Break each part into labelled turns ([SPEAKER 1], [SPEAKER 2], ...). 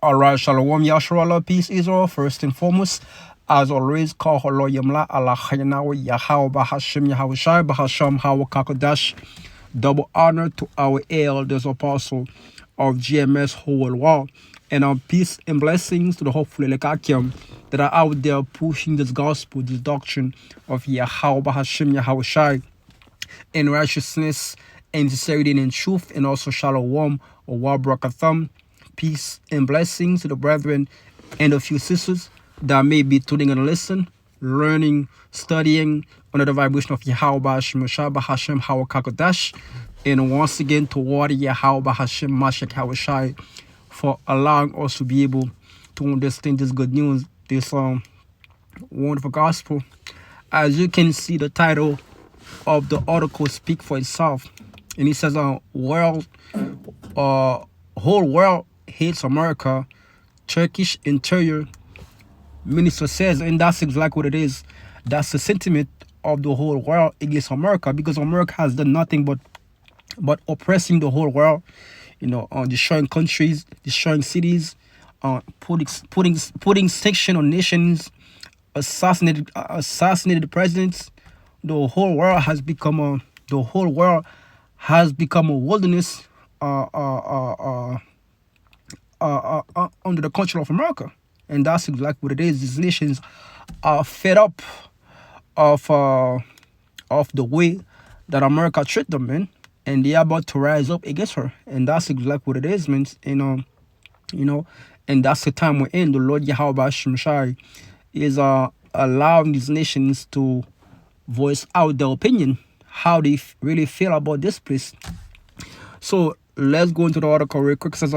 [SPEAKER 1] Alright, Shalom Yahshua, peace Israel, first and foremost. As always, call Holo Yamla, Allah Hayanawa, Yahweh, Bahashim, Yahweh Shai, Bahasham, Hawa Kakadash. Double honor to our elders, apostle of GMS whole world. And peace and blessings to the hopefully Lekakim that are out there pushing this gospel, this doctrine of Yahweh, Bahashim, Yahweh Shai, in righteousness and sincerity and in truth, and also Shalom or Wabrakatham. Peace and blessings to the brethren and a few sisters that may be tuning and listen, learning, studying under the vibration of Yahweh Hashem Hashem Hawakakadash. And once again toward Yahweh Hashem Mashak Hawashai for allowing us to be able to understand this good news, this wonderful gospel. As you can see, the title of the article speak for itself. And it says whole world hates America, Turkish interior minister says, and that's exactly what it is. That's the sentiment of the whole world against America, because America has done nothing but oppressing the whole world, destroying countries, destroying cities, putting sanction on nations, assassinated presidents. The whole world has become a wilderness under the control of America. And that's exactly what it is. These nations are fed up of the way that America treat them, man. And they are about to rise up against her. And that's exactly what it is, man. And that's the time we're in. The Lord Yahweh Shai is allowing these nations to voice out their opinion, how they really feel about this place. So let's go into the article real quick. It says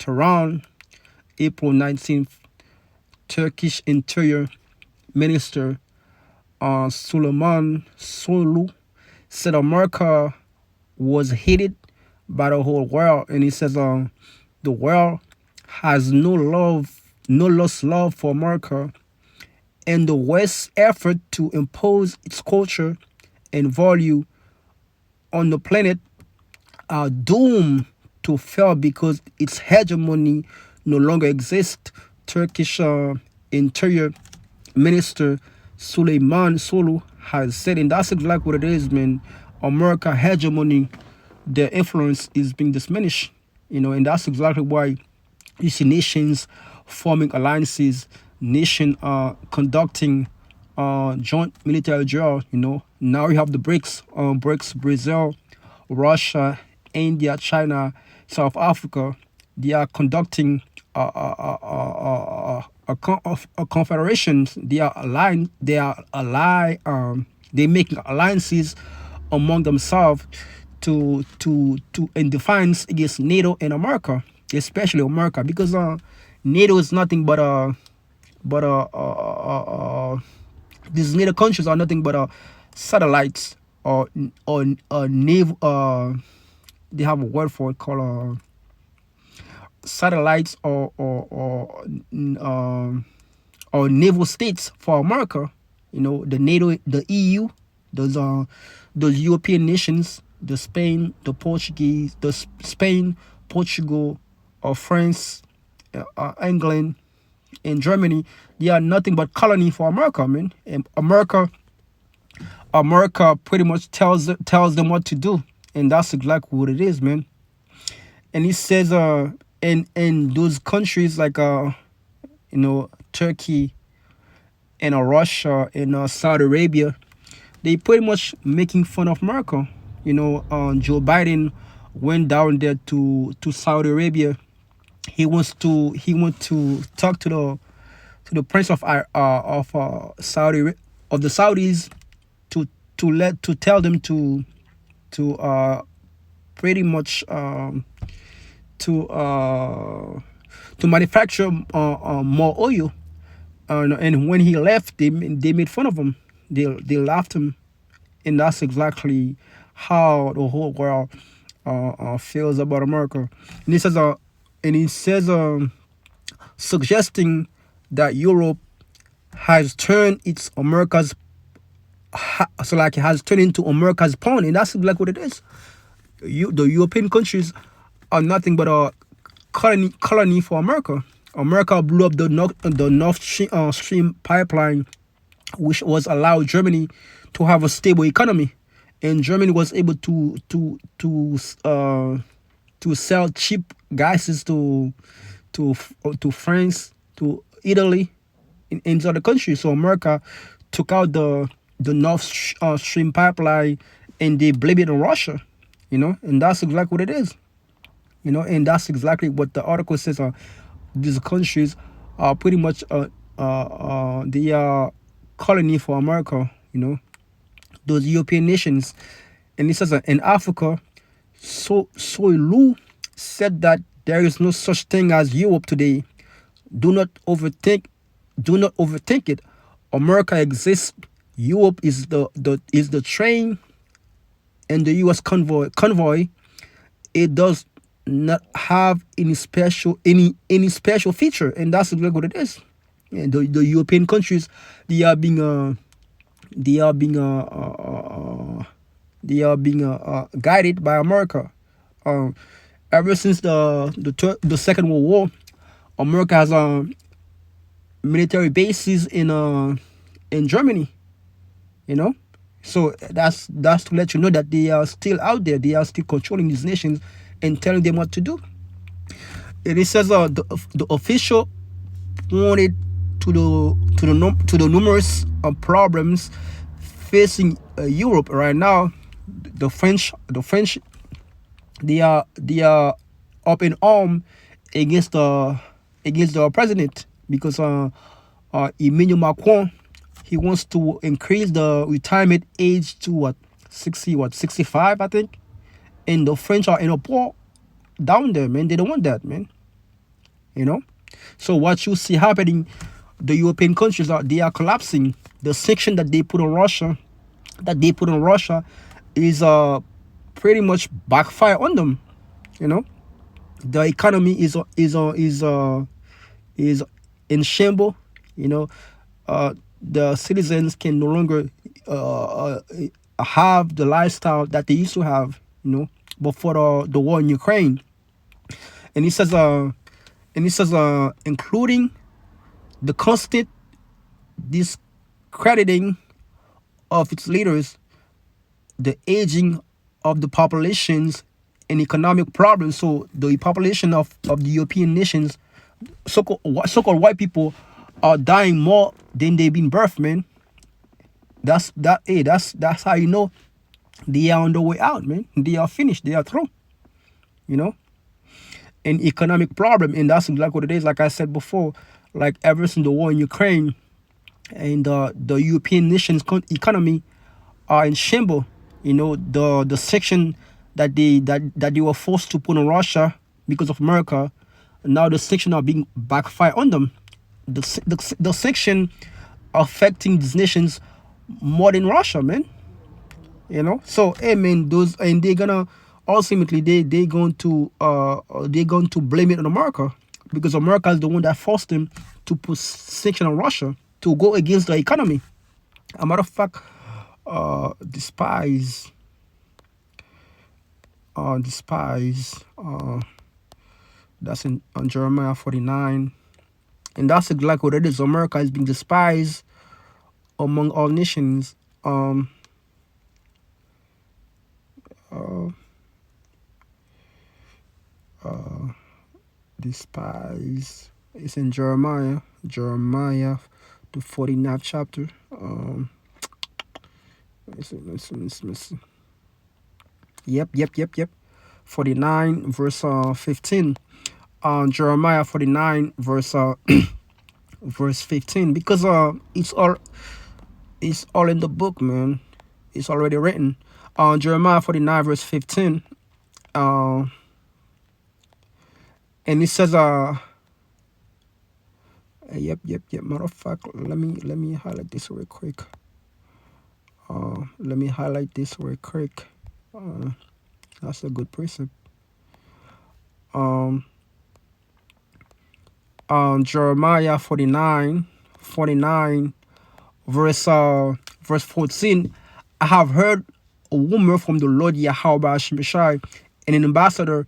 [SPEAKER 1] Tehran, April 19th, Turkish Interior Minister Süleyman Soylu said America was hated by the whole world, and he says the world has no lost love for America, and the West's effort to impose its culture and value on the planet are doomed to fail because its hegemony no longer exists. Turkish Interior Minister Süleyman Soylu has said, and that's exactly what it is, man. America hegemony, their influence is being diminished, and that's exactly why you see nations forming alliances, nation conducting joint military drill. Now we have the BRICS, Brazil, Russia, India, China, South Africa. They are conducting a confederation. They are aligned. They making alliances among themselves to in defiance against NATO and America, especially America, because NATO is nothing but these NATO countries are nothing but satellites or naval. They have a word for it called satellites or naval states for America. The NATO, the EU, those European nations, the Spain, the Portuguese, Portugal, or France, England, and Germany. They are nothing but colony for America, man. And America pretty much tells them what to do, and that's exactly what it is, man. And he says, in those countries like Turkey and Russia and Saudi Arabia, they pretty much making fun of America. Joe Biden went down there to Saudi Arabia. He went to talk to the prince of the Saudis to tell them to pretty much to manufacture more oil. And when he left, they made fun of him. They laughed him, and that's exactly how the whole world feels about America. And he says, suggesting that Europe has turned its America's it has turned into America's pawn, and that's exactly what it is. The European countries are nothing but colony for America. America blew up the North Stream pipeline, which was allowed Germany to have a stable economy, and Germany was able to sell cheap gases to France, to Italy, in other countries. So America took out the North Stream pipeline, and they blame it on Russia. And that's exactly what it is. And that's exactly what the article says. These countries are pretty much they are colony for America. Those European nations. And it says in Africa, Soilu said that there is no such thing as Europe today. Do not overthink. Do not overthink it. America exists. Europe is the train and the U.S. convoy. It does not have any special feature, and that's exactly what it is. And the European countries, they are being guided by America. Uh, Ever since the Second World War, America has military bases in Germany. You know, so that's to let you know that they are still out there. They are still controlling these nations and telling them what to do. And it says the official pointed to the numerous problems facing Europe right now. The French, they are up in arm against the president, because Emmanuel Macron, he wants to increase the retirement age to 65, I think. And the French are in a poor down there, man. They don't want that, man. You know. So what you see happening, the European countries they are collapsing. The sanction that they put on Russia, is pretty much backfire on them. You know, the economy is in shambles. You know, the citizens can no longer have the lifestyle that they used to have. You know, before the war in Ukraine. And he says, including the constant discrediting of its leaders, the aging of the populations, and economic problems. So the population of the European nations, so-called white people, are dying more than they've been birthed, man. That's how you know they are on the way out, man. They are finished. They are through. You know? An economic problem, and that's exactly what it is. Like I said before, like ever since the war in Ukraine, and the European nations' economy are in shambles. You know, the section that they were forced to put on Russia because of America, now the section are being backfire on them. The section affecting these nations more than Russia, man. You know, so hey, man, those, and they're gonna ultimately they're going to blame it on America, because America is the one that forced them to put sanction on Russia to go against the economy. A matter of fact, Despised, that's on Jeremiah 49, and that's exactly what it is. America is being despised among all nations. Despise. It's in Jeremiah, the 49th chapter. Listen. Yep. 49 verse 15. Jeremiah 49 verse verse 15. Because it's all in the book, man. It's already written. Jeremiah 49 verse 15. And it says, yep. Matter of fact, let me highlight this real quick. That's a good precept. Jeremiah 49 verse 14. I have heard a rumor from the Lord Yahweh Shemeshai, and an ambassador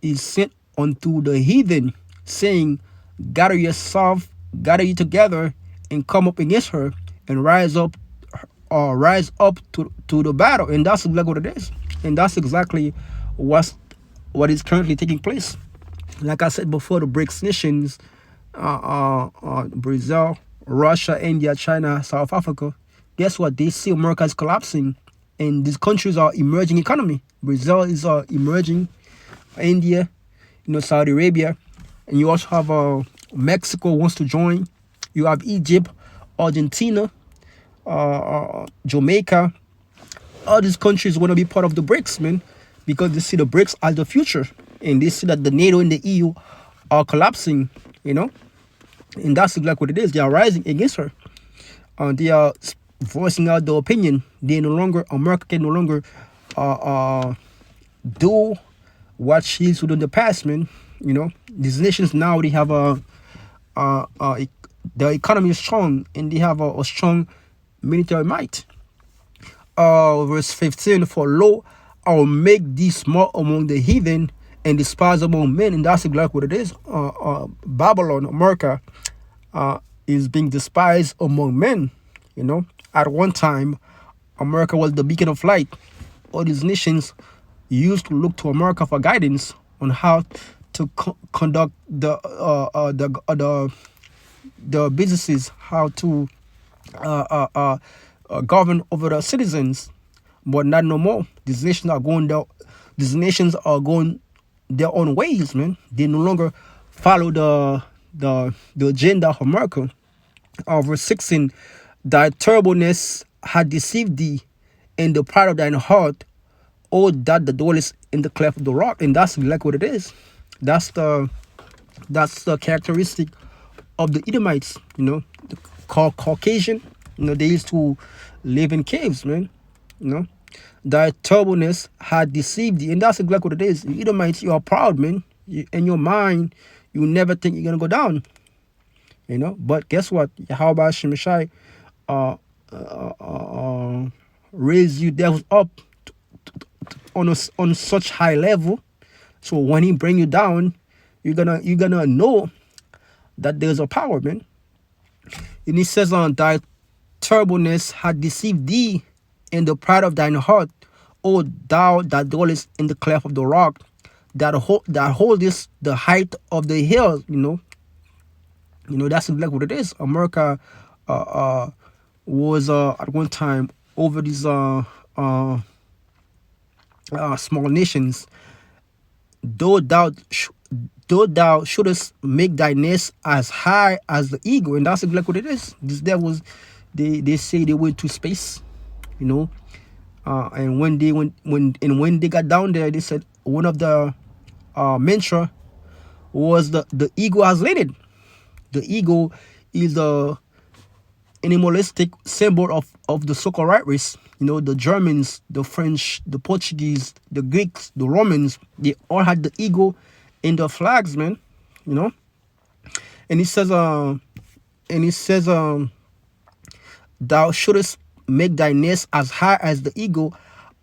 [SPEAKER 1] is sent unto the heathen, saying, gather you together, and come up against her, and rise up to the battle. And that's exactly what it is. And that's exactly what's what is currently taking place. Like I said before, the BRICS nations, Brazil, Russia, India, China, South Africa, guess what? They see America is collapsing, and these countries are emerging economy. Brazil is emerging, India, Saudi Arabia, and you also have Mexico wants to join. You have Egypt, Argentina, Jamaica. All these countries want to be part of the BRICS, man, because they see the BRICS as the future, and they see that the NATO and the EU are collapsing, and that's exactly what it is. They are rising against her. They are voicing out their opinion. America can no longer do what she used to do in the past, man. These nations now, they have the economy is strong, and they have a strong military might. Verse 15, for lo, I will make thee small among the heathen and despised among men. And that's exactly what it is. Babylon, America, is being despised among men. At one time, America was the beacon of light. All these nations used to look to America for guidance on how to conduct the businesses, how to govern over the citizens. But not no more. These nations are going their own ways, man. They no longer follow the agenda of America. Verse 16, thy terribleness had deceived thee, and the pride of thine heart, oh, that the dwellest in the cleft of the rock. And that's like what it is. That's the characteristic of the Edomites, the Caucasian. They used to live in caves, man. Thy terribleness had deceived thee. And that's exactly what it is. The Edomites, you are proud, man. In your mind, you never think you're going to go down. But guess what? Yahweh Shemeshai raise you devils up on such high level. So when he bring you down, you're gonna know that there's a power, man. And he says thy terribleness had deceived thee, in the pride of thine heart, O thou that dwellest in the cleft of the rock, that holdest the height of the hills. That's exactly what it is. America was at one time over these small nations. Though thou shouldest make thy nest as high as the eagle. And that's exactly what it is. These devils, they say they went to space, and when they got down there, they said one of the mantra was the eagle has landed. The eagle is the animalistic symbol of the so-called right race. The Germans, the French, the Portuguese, the Greeks, the Romans, they all had the eagle in their flags, man. And he says, thou shouldest make thy nest as high as the eagle.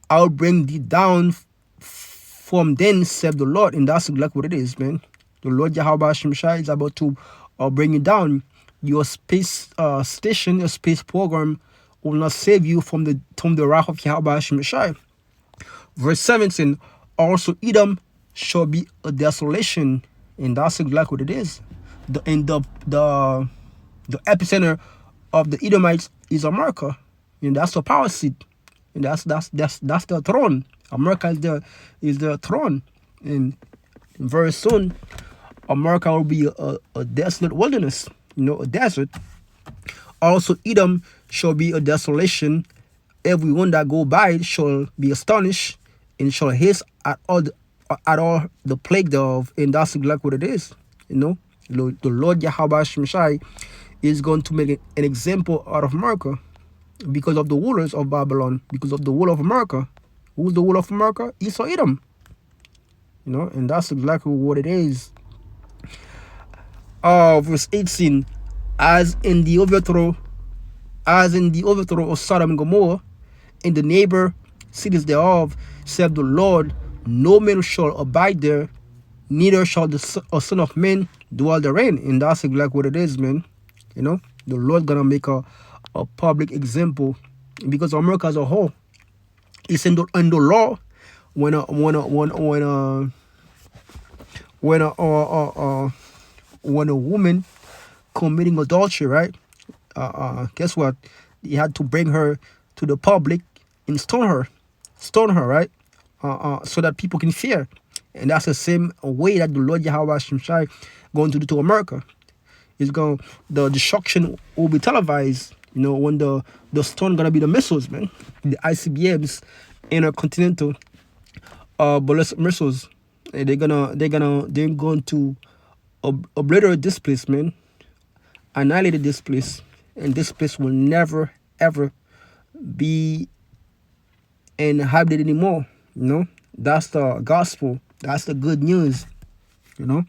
[SPEAKER 1] I'll bring thee down from thence, said the Lord. And that's exactly what it is, man. The Lord Yahweh Shemshai is about to bring you down. Your space station, your space program will not save you from the wrath of Yahweh Shemshai. Verse 17, also Edom shall be a desolation. And that's exactly what it is. The epicenter of the Edomites is America. And that's the power seat. And that's the throne. America is the throne. And very soon, America will be a desolate wilderness, a desert. Also, Edom shall be a desolation. Everyone that go by it shall be astonished, and shall hiss at all the plague thereof. And that's exactly what it is. The Lord Yahweh Shemshai is going to make an example out of America because of the rulers of Babylon, because of the rule of America. Who's the ruler of America? Esau Edom. And that's exactly what it is. Verse 18, as in the overthrow of Sodom and Gomorrah, in the neighbor cities thereof, said the Lord, no man shall abide there, neither shall a son of man dwell therein. And that's exactly what it is, man. You know, the Lord gonna make a public example, because America as a whole is in the law. When a when a when when a when a when a woman committing adultery, right? Guess what? You had to bring her to the public and stone her, right? So that people can fear. And that's the same way that the Lord Yahweh Shemshai going to do to America. It's going the destruction will be televised. You know, when the stone gonna be the missiles, man, the ICBMs, intercontinental ballistic missiles. And they're going to obliterate this place, man, annihilate this place, and this place will never ever be inhabited anymore. You know, that's the gospel. That's the good news. You know.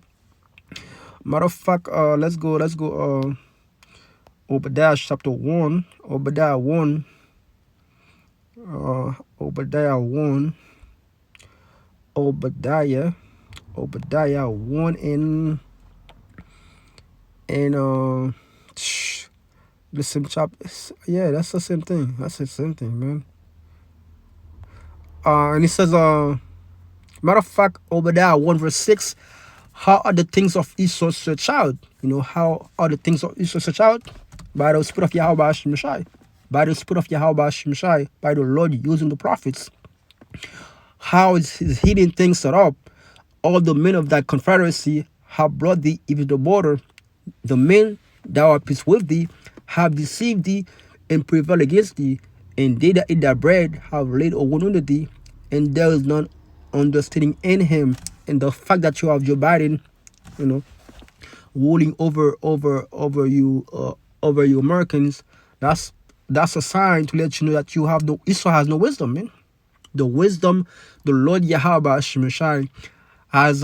[SPEAKER 1] Matter of fact, let's go. Obadiah chapter 1. Obadiah 1. Obadiah 1. Obadiah 1 and the same chapter. Yeah, that's the same thing. That's the same thing, man. And it says, matter of fact, Obadiah 1 verse 6, how are the things of Esau searched out? You know, how are the things of Esau searched out? By the spirit of Yahweh Shemshai. By the spirit of Yahweh Shemshai. By the Lord using the prophets. How is his hidden things set up? All the men of that confederacy have brought thee even the border. The men that are peace with thee have deceived thee and prevailed against thee. And they that eat thy bread have laid a wound under thee, and there is none understanding in him. And the fact that you have Joe Biden, you know, ruling over you Americans, that's a sign to let you know that you have no Israel has no wisdom, man. The wisdom, the Lord Yahweh Shemeshai has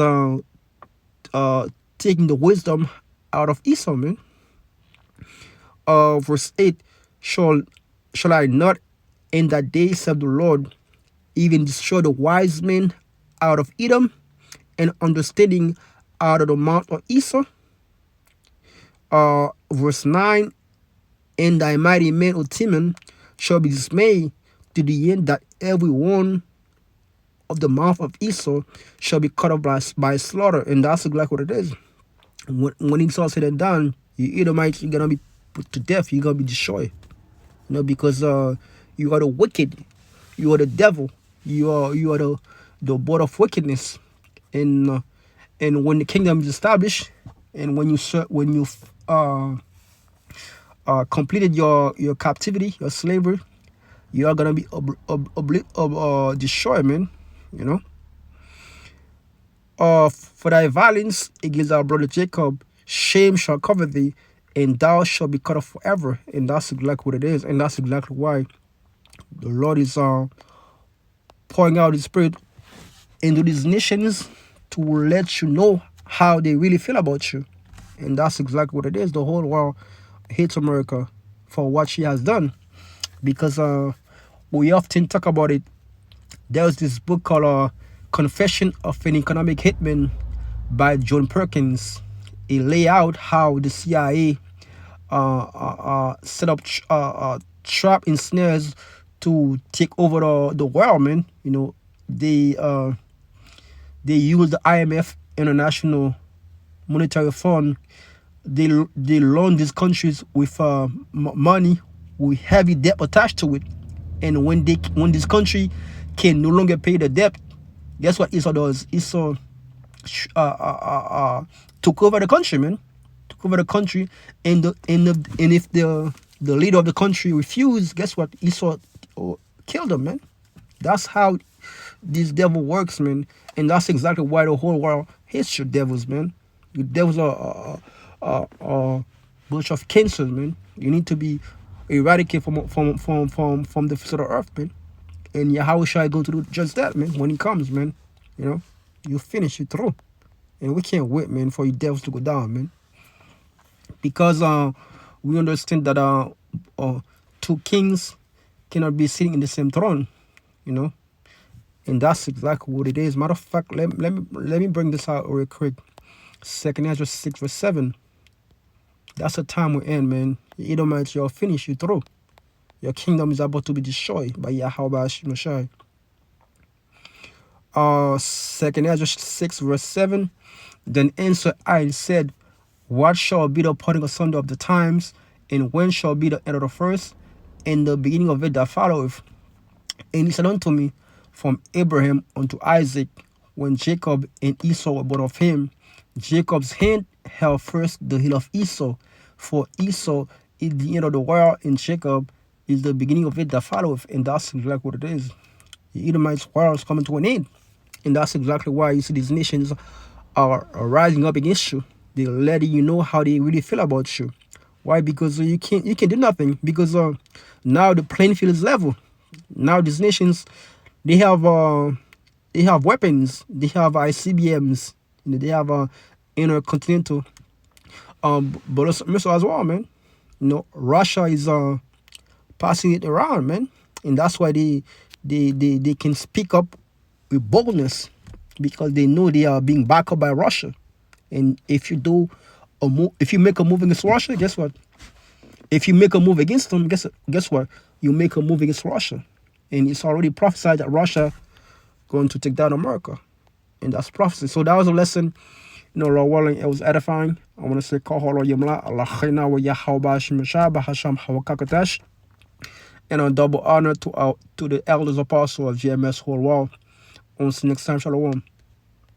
[SPEAKER 1] taken the wisdom out of Esau, man. Verse 8, shall I not in that day, said the Lord, even destroy the wise men out of Edom, and understanding out of the mount of Esau? Verse 9, and thy mighty men, O Timon, shall be dismayed to the end that every one of the mouth of Esau shall be cut off by slaughter. And that's exactly what it is. When it's all said and done, you Edomites, you're going to be put to death. You're going to be destroyed. You know, because you are the wicked. You are the devil. You are the board of wickedness. And when the kingdom is established, and when you completed your captivity, your slavery, you are gonna be destroyed, man. You know. For thy violence against our brother Jacob, shame shall cover thee, and thou shalt be cut off forever. And that's exactly what it is, and that's exactly why the Lord is pouring out His Spirit into these nations to let you know how they really feel about you. And that's exactly what it is. The whole world hates America for what she has done, because we often talk about it. There's this book called Confession of an Economic Hitman by John Perkins. It lay out how the CIA set up trap and snares to take over the world, man. You know, they use the IMF, International Monetary Fund. They loan these countries with money with heavy debt attached to it. And when this country can no longer pay the debt, guess what Esau does? Esau took over the country, man. Took over the country, and if the leader of the country refused, guess what? Esau killed him, man. That's how this devil works, man. And that's exactly why the whole world hates you devils, man. You devils are a bunch of cancers, man. You need to be eradicated from the face of the earth, man. And how shall I go to do just that, man? When he comes, man, you know, you finish it through. And we can't wait, man, for you devils to go down, man. Because we understand that two kings cannot be sitting in the same throne, you know. And that's exactly what it is. Matter of fact, let me bring this out real quick. Second Ezra 6 verse 7. That's the time we end, man. The Edomites, you're finished, you through. Your kingdom is about to be destroyed by Yahweh Shemashai. Second Ezra 6 verse 7. Then answered I and said, what shall be the parting asunder of the times, and when shall be the end of the first, and the beginning of it that followeth? And he said unto me, from Abraham unto Isaac, when Jacob and Esau were born of him, Jacob's hand held first the heel of Esau, for Esau is the end of the world, and Jacob is the beginning of it that followeth. And that's exactly what it is. The Edomites' world is coming to an end. And that's exactly why you see these nations are rising up against you. They're letting you know how they really feel about you. Why? Because you can do nothing. Because now the playing field is level. Now these nations, they have weapons. They have ICBMs. They have intercontinental ballistic missile as well, man. Russia is passing it around, man, and that's why they can speak up with boldness, because they know they are being backed up by Russia. And if you if you make a move against Russia, guess what? If you make a move against them, guess what? You make a move against Russia, and it's already prophesied that Russia going to take down America, and that's prophecy. So that was a lesson. Lord willing, it was edifying. I want to say, Kaholo Yamla, Allah Khayna wa Yahawba Shimashaba Hasham Hawakakatash. And a double honor to the elders apostle of GMS whole world. On see you next time. Shalom.